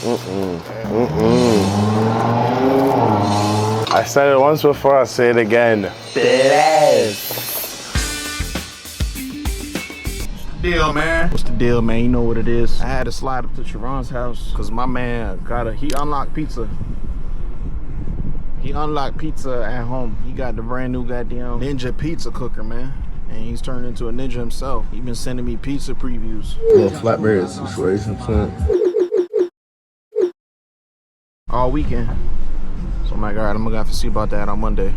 I said it once before, I'll say it again. Deal, man. What's the deal, man? You know what it is. I had to slide up to Sharon's house because my man he unlocked pizza. He unlocked pizza at home. He got the brand new goddamn Ninja pizza cooker, man. And he's turned into a ninja himself. He been sending me pizza previews. Little flatbread situation. All weekend. So I'm like, all right, I'm gonna have to see about that on Monday.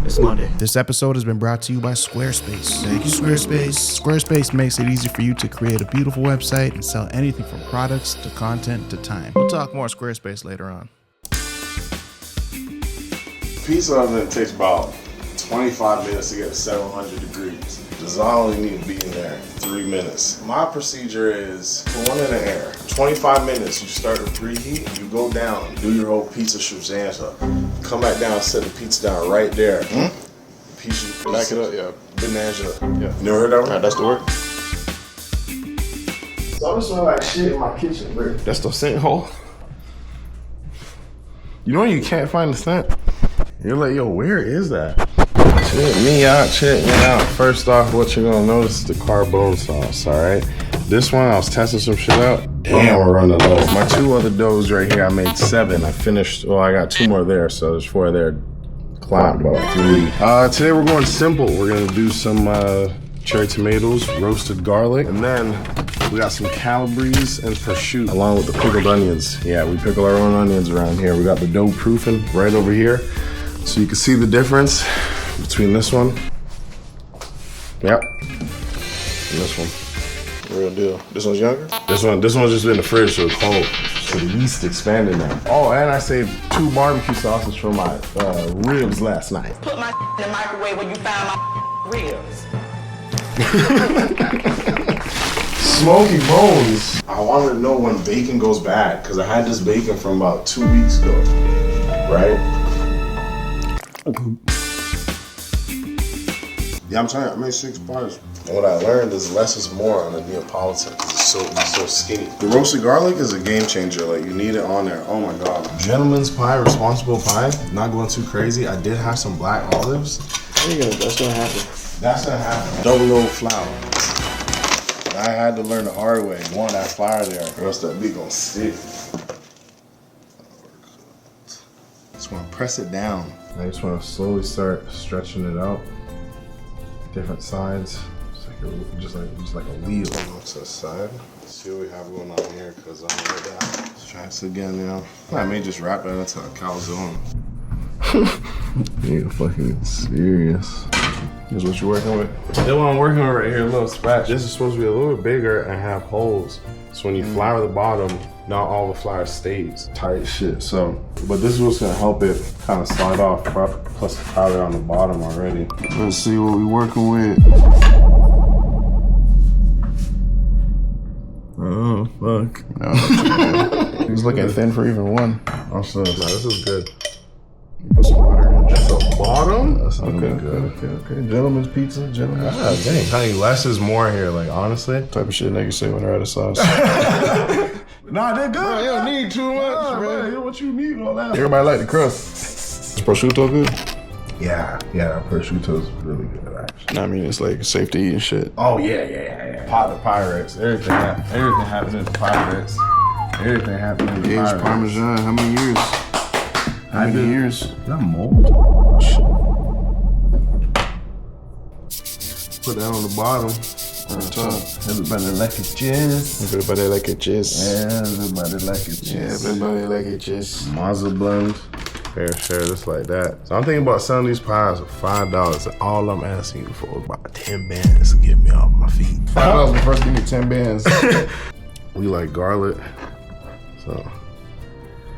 It's Monday. This episode has been brought to you by Squarespace. Thank you, Squarespace. Squarespace makes it easy for you to create a beautiful website and sell anything from products to content to time. We'll talk more Squarespace later on. Pizza oven takes about 25 minutes to get to 700 degrees. Design only need to be in there 3 minutes. My procedure is put one in the air. 25 minutes, you start to preheat, you go down, do your whole pizza shazanza. Come back down, set the pizza down right there. Pizza, back it up, yeah. Bonanza. Yeah. You never heard that one? Alright, that's the word. So I'm smelling like shit in my kitchen, bro. That's the scent hole. You know you can't find the scent? You're like, yo, where is that? Check me out. First off, what you're gonna notice is the carbone sauce, alright? This one, I was testing some shit out. Damn, we're running low. My 2 other doughs right here, I made 7. I finished, well, I got 2 more there, so there's 4 there. Clock about 3. Today we're going simple. We're gonna do some cherry tomatoes, roasted garlic, and then we got some calabrese and prosciutto, along with the pickled onions. Yeah, we pickle our own onions around here. We got the dough proofing right over here. So you can see the difference between this one, yep, and this one. Real deal. This one's younger? This one's just in the fridge, so it's cold. So the yeast expanded now. Oh, and I saved 2 barbecue sauces for my ribs last night. Put my in the microwave when you found my ribs. Smoky bones. I wanted to know when bacon goes bad, because I had this bacon from about 2 weeks ago, right? Yeah, I'm telling you, I made 6 bars. And what I learned is less is more on the Neapolitan, because it's so skinny. The roasted garlic is a game changer. Like, you need it on there. Oh my God. Gentleman's pie, responsible pie. Not going too crazy. I did have some black olives. That's gonna happen. That's gonna happen. Double O flour. I had to learn the hard way. Want that flour there, or else that meat gonna stick. Just wanna press it down. I just wanna slowly start stretching it out. Different sides, just like a wheel. To the side. Let's see what we have going on here, because I'm like that. Let's try this again, you know. I may just wrap it into a calzone. You're fucking serious. This is what you're working with? Still what I'm working with right here, a little scratch. This is supposed to be a little bit bigger and have holes. So when you flour the bottom, not all the flour stays. Tight shit, so. But this is what's gonna help it kind of start off proper, plus the powder on the bottom already. Let's see what we're working with. Oh, fuck. No, He's looking thin for even one. Oh, so, no, this is good. Put some water in. That's the bottom? That's Okay. Gentleman's pizza, gentleman's pizza. Dang. Honey, less is more here, like, honestly. Type of shit niggas say when they're out of sauce. Nah, they're good. Bro, you don't need too much, bro. What you need all that? Everybody like the crust. Is prosciutto good? Yeah, prosciutto is really good, actually. I mean, it's like safe to eat and shit. Oh, yeah. Pot the Pyrex. Everything happens in the Pyrex. Everything happens in the Pyrex. Aged Parmesan, how many years? How many years? That mold? Shit. Put that on the bottom. On top. Everybody like it jizz. Everybody like it jizz. Yeah, everybody like it jizz. Yeah, everybody like it jizz. Mazza blend. Fair share, just like that. So I'm thinking about selling these pies for $5. And all I'm asking you for is about 10 bands to get me off my feet. $5 the first give me 10 bands. We like garlic. So,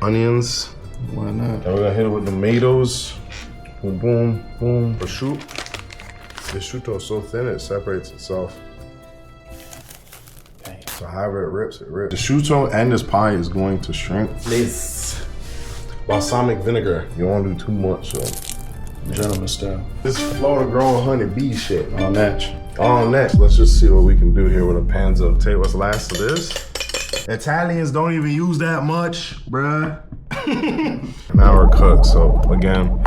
onions. Why not? And we're gonna hit it with tomatoes. Boom, boom, boom. Prosciutto. The prosciutto is so thin it separates itself. Dang. So however it rips, it rips. The prosciutto and this pie is going to shrink. This balsamic vinegar. You don't want to do too much, so. Gentleman style. This Florida grown honey bee shit. On next. Let's just see what we can do here with a panzo. Tell you what's last of this. Italians don't even use that much, bruh. Now we're cooked, so again,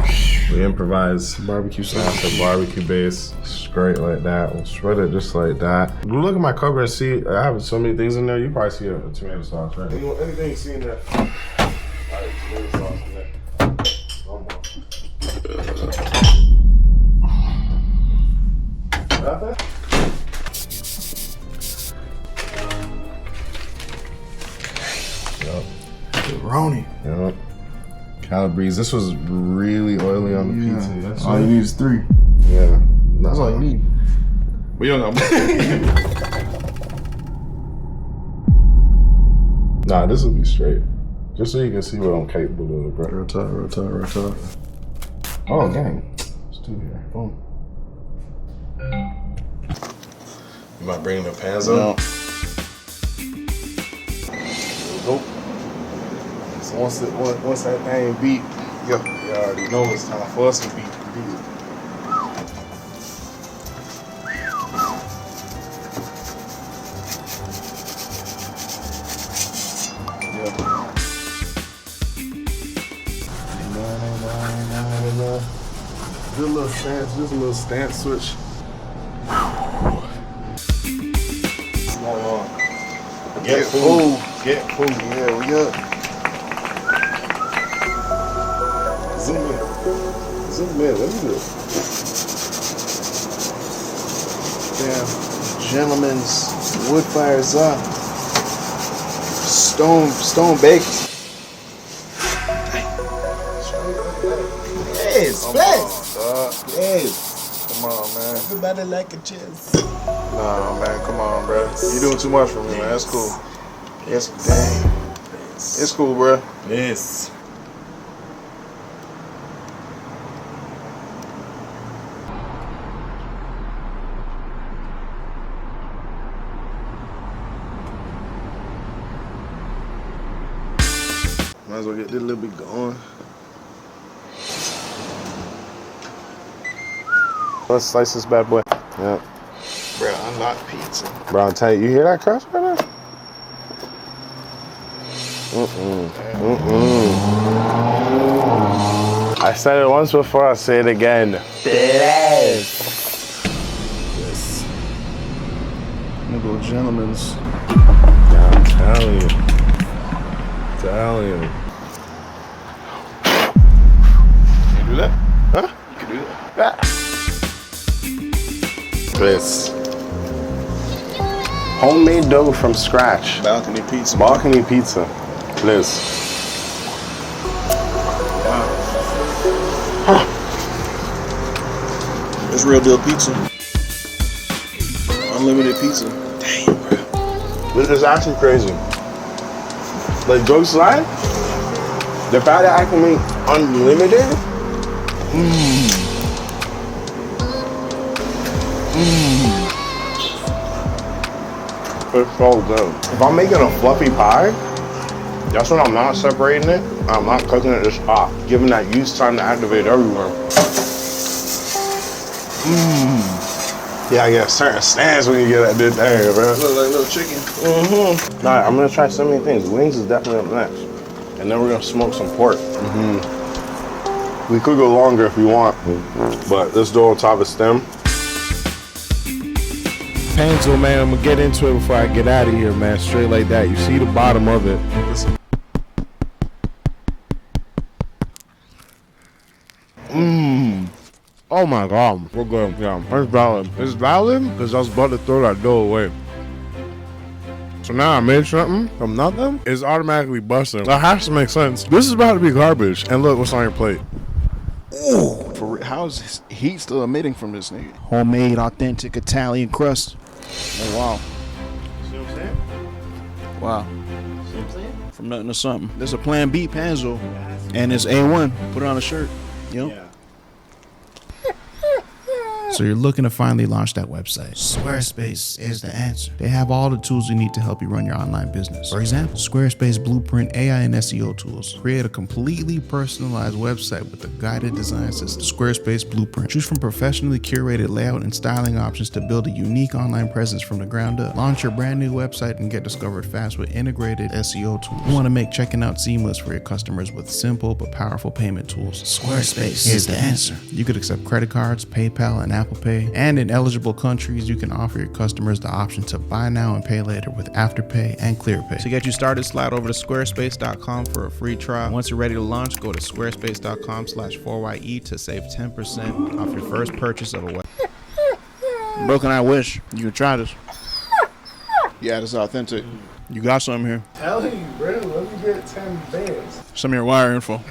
we improvise barbecue sauce, a barbecue base, straight like that. We'll spread it just like that. Look at my cupboard and see, I have so many things in there. You probably see a tomato sauce, right? Anything you see in there? Alright, tomato sauce in there. Got that? Yep. Pepperoni. Yep. Calabrese. This was really oily on the pizza. That's All you need is 3. Yeah. That's all you need. We don't got Nah, this will be straight. Just so you can see what I'm capable of, bro. Real talk, real talk, real talk. Oh, gang. It's 2 here. Boom. You might bring the pans up? Nope. So once that thing beat, you already know it's time for us to beat. Good little stance, just a little stance switch. Get food. Get food. Yeah, we up. Zoom in. Zoom in. Let me do it. Damn. Gentleman's Woodfire's up. Stone baked. Yes. Come on, man. Everybody like a chest. Nah, man, come on, bro. You doing too much for me, man. That's cool. Yes, dang. It's cool, bro. Yes. Might as well get this little bit going. Let's slice this bad boy. Yep. Bro, unlock pizza. Bro, I'm telling you, hear that crash right now? I said it once before, I'll say it again. Yes. I'm gonna go Gentleman's. Yeah, I'm telling you. Telling you. Can you do that? Huh? You can do that. This. Homemade dough from scratch. Balcony pizza. Balcony pizza. Liz. It's real deal pizza. Unlimited pizza. Damn, bro. This is actually crazy. Like, jokes aside, the fact that I can make unlimited. It's so good. If I'm making a fluffy pie, that's when I'm not separating it. I'm not cooking it just hot, giving that yeast time to activate everywhere. Yeah, I get a certain stance when you get that good thing, bro. Look like little chicken. Nah, I'm gonna try so many things. Wings is definitely up next. And then we're gonna smoke some pork. We could go longer if we want, but let's do on top of stem. Pencil, man, I'm gonna get into it before I get out of here, man. Straight like that. You see the bottom of it. Oh my God, we're good. Yeah, it's valid. It's valid because I was about to throw that dough away. So now I made something from nothing. It's automatically busting. That has to make sense. This is about to be garbage. And look what's on your plate. Ooh. For real, how is this heat still emitting from this nigga? Homemade, authentic Italian crust. Oh, wow. See what I'm saying? Wow. See what I'm saying? From nothing to something. There's a Plan B Panzo. And it's A1. Put it on a shirt. Yep. Yeah. So you're looking to finally launch that website. Squarespace is the answer. They have all the tools you need to help you run your online business. For example, Squarespace Blueprint AI and SEO tools. Create a completely personalized website with a guided design system. Squarespace Blueprint. Choose from professionally curated layout and styling options to build a unique online presence from the ground up. Launch your brand new website and get discovered fast with integrated SEO tools. You want to make checking out seamless for your customers with simple but powerful payment tools. Squarespace is the answer. You could accept credit cards, PayPal, and Apple Pay. And in eligible countries, you can offer your customers the option to buy now and pay later with Afterpay and ClearPay. To get you started, slide over to squarespace.com for a free trial. Once you're ready to launch, go to squarespace.com/4YE to save 10% off your first purchase of a website. Broken, I wish you could try this. Yeah, this is authentic. You got something here. Telling you, bro. Let me get 10 bands. Some of your wire info.